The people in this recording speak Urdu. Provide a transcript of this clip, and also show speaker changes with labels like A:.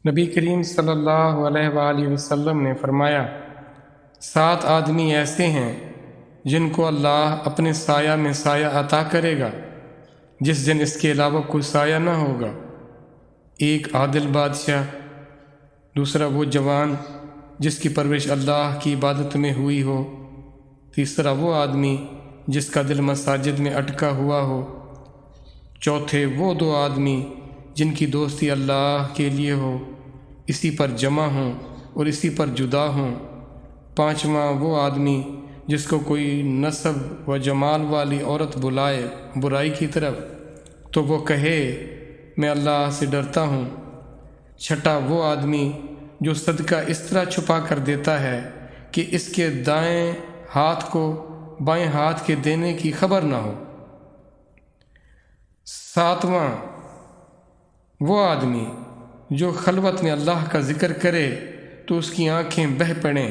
A: نبی کریم صلی اللہ علیہ وآلہ وسلم نے فرمایا، 7 آدمی ایسے ہیں جن کو اللہ اپنے سایہ میں سایہ عطا کرے گا جس دن اس کے علاوہ کوئی سایہ نہ ہوگا۔ 1 عادل بادشاہ، دوسرا وہ جوان جس کی پرورش اللہ کی عبادت میں ہوئی ہو، تیسرا وہ آدمی جس کا دل مساجد میں اٹکا ہوا ہو، چوتھے وہ 2 آدمی جن کی دوستی اللہ کے لیے ہو، اسی پر جمع ہوں اور اسی پر جدا ہوں، 5واں وہ آدمی جس کو کوئی نسب و جمال والی عورت بلائے برائی کی طرف تو وہ کہے میں اللہ سے ڈرتا ہوں، 6واں وہ آدمی جو صدقہ اس طرح چھپا کر دیتا ہے کہ اس کے دائیں ہاتھ کو بائیں ہاتھ کے دینے کی خبر نہ ہو، 7واں وہ آدمی جو خلوت میں اللہ کا ذکر کرے تو اس کی آنکھیں بہہ پڑیں۔